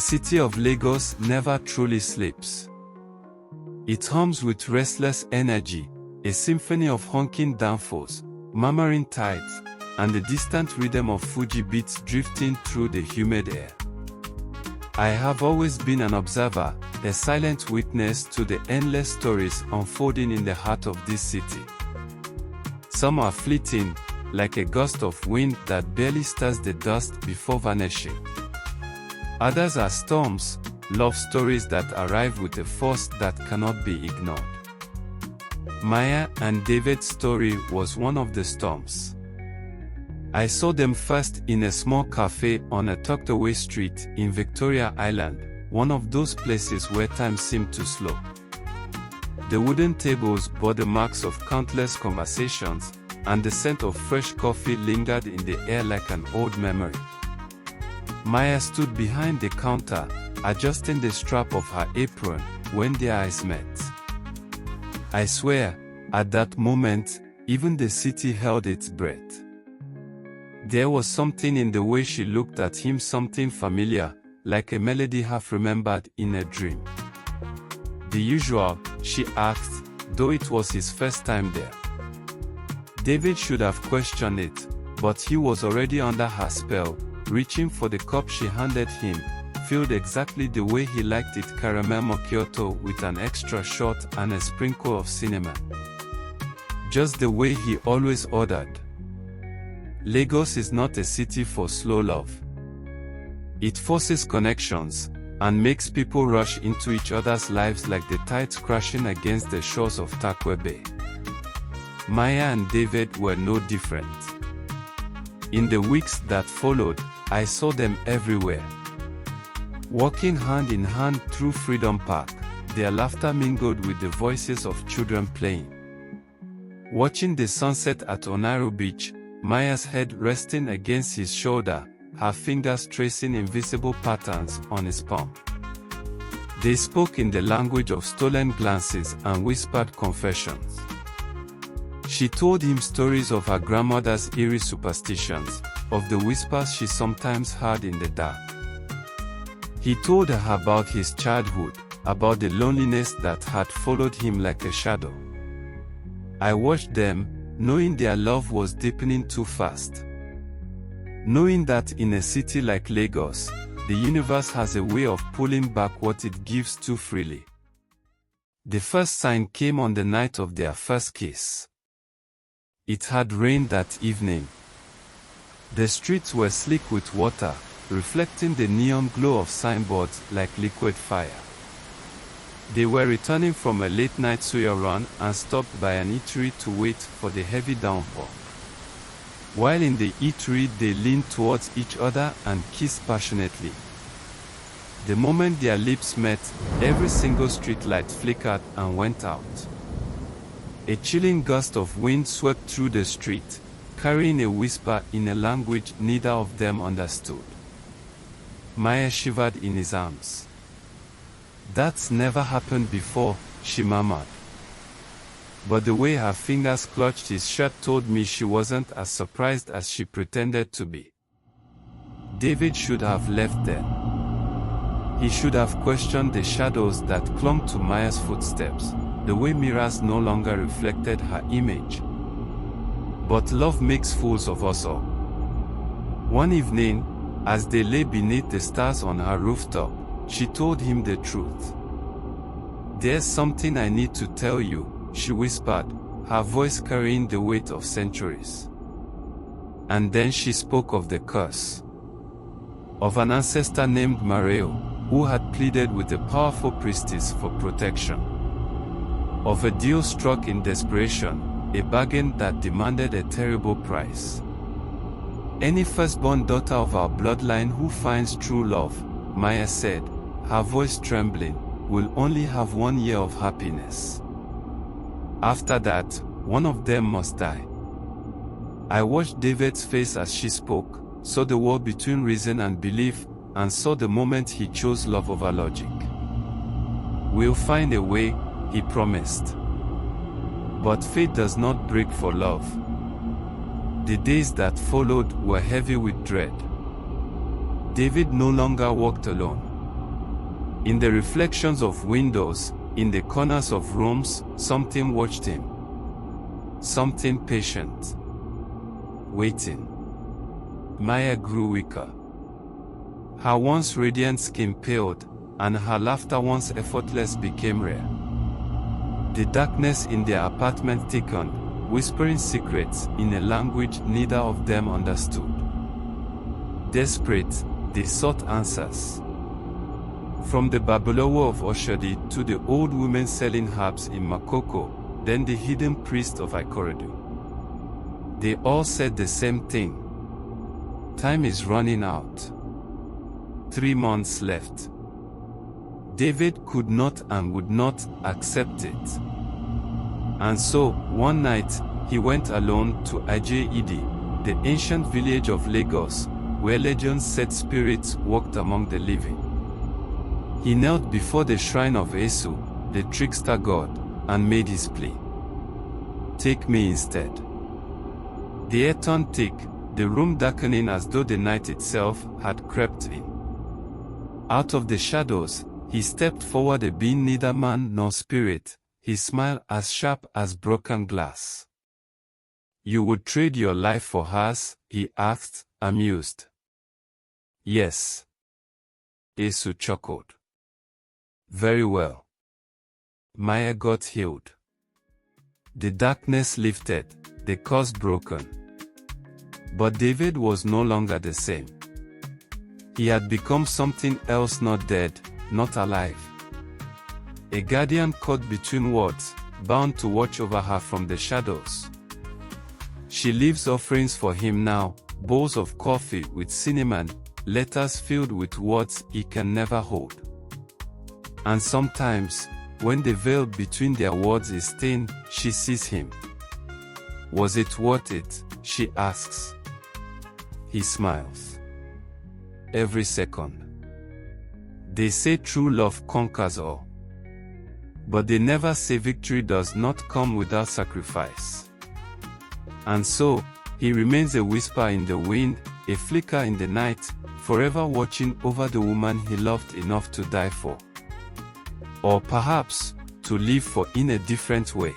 The city of Lagos never truly sleeps. It hums with restless energy, a symphony of honking downfalls, murmuring tides, and the distant rhythm of Fuji beats drifting through the humid air. I have always been an observer, a silent witness to the endless stories unfolding in the heart of this city. Some are fleeting, like a gust of wind that barely stirs the dust before vanishing. Others are storms, love stories that arrive with a force that cannot be ignored. Maya and David's story was one of the storms. I saw them first in a small cafe on a tucked-away street in Victoria Island, one of those places where time seemed to slow. The wooden tables bore the marks of countless conversations, and the scent of fresh coffee lingered in the air like an old memory. Maya stood behind the counter, adjusting the strap of her apron, when their eyes met. I swear, at that moment, even the city held its breath. There was something in the way she looked at him, something familiar, like a melody half remembered in a dream. The usual, she asked, though it was his first time there. David should have questioned it, but he was already under her spell, reaching for the cup she handed him, filled exactly the way he liked it, caramel macchiato with an extra shot and a sprinkle of cinnamon. Just the way he always ordered. Lagos is not a city for slow love. It forces connections, and makes people rush into each other's lives like the tides crashing against the shores of Takwe Bay. Maya and David were no different. In the weeks that followed, I saw them everywhere. Walking hand in hand through Freedom Park, their laughter mingled with the voices of children playing. Watching the sunset at Onaru Beach, Maya's head resting against his shoulder, her fingers tracing invisible patterns on his palm. They spoke in the language of stolen glances and whispered confessions. She told him stories of her grandmother's eerie superstitions, of the whispers she sometimes heard in the dark. He told her about his childhood, about the loneliness that had followed him like a shadow. I watched them, knowing their love was deepening too fast. Knowing that in a city like Lagos, the universe has a way of pulling back what it gives too freely. The first sign came on the night of their first kiss. It had rained that evening. The streets were slick with water, reflecting the neon glow of signboards like liquid fire. They were returning from a late-night suya run and stopped by an eatery to wait for the heavy downpour. While in the eatery they leaned towards each other and kissed passionately. The moment their lips met, every single street light flickered and went out. A chilling gust of wind swept through the street, carrying a whisper in a language neither of them understood. Maya shivered in his arms. "That's never happened before," she murmured. But the way her fingers clutched his shirt told me she wasn't as surprised as she pretended to be. David should have left then. He should have questioned the shadows that clung to Maya's footsteps, the way mirrors no longer reflected her image. But love makes fools of us all. One evening, as they lay beneath the stars on her rooftop, she told him the truth. "There's something I need to tell you," she whispered, her voice carrying the weight of centuries. And then she spoke of the curse. Of an ancestor named Mareo, who had pleaded with a powerful priestess for protection. Of a deal struck in desperation, a bargain that demanded a terrible price. "Any firstborn daughter of our bloodline who finds true love," Maya said, her voice trembling, "will only have 1 year of happiness. After that, one of them must die." I watched David's face as she spoke, saw the war between reason and belief, and saw the moment he chose love over logic. "We'll find a way," he promised. But fate does not break for love. The days that followed were heavy with dread. David no longer walked alone. In the reflections of windows, in the corners of rooms, something watched him. Something patient. Waiting. Maya grew weaker. Her once radiant skin paled, and her laughter once effortless became rare. The darkness in their apartment thickened, whispering secrets in a language neither of them understood. Desperate, they sought answers. From the Babalawo of Oshodi to the old women selling herbs in Makoko, then the hidden priest of Ikorodu. They all said the same thing. Time is running out. 3 months left. David could not and would not accept it. And so, one night, he went alone to Ije-Idi, the ancient village of Lagos, where legends said spirits walked among the living. He knelt before the shrine of Esu, the trickster god, and made his plea. Take me instead. The air turned thick, the room darkening as though the night itself had crept in. Out of the shadows, he stepped forward, a being neither man nor spirit, his smile as sharp as broken glass. You would trade your life for hers? He asked, amused. Yes. Esu chuckled. Very well. Maya got healed. The darkness lifted, the curse broken. But David was no longer the same. He had become something else, not dead, not alive. A guardian caught between worlds, bound to watch over her from the shadows. She leaves offerings for him now, bowls of coffee with cinnamon, letters filled with words he can never hold. And sometimes, when the veil between their words is thin, she sees him. Was it worth it? She asks. He smiles. Every second. They say true love conquers all. But they never say victory does not come without sacrifice. And so, he remains a whisper in the wind, a flicker in the night, forever watching over the woman he loved enough to die for. Or perhaps, to live for in a different way.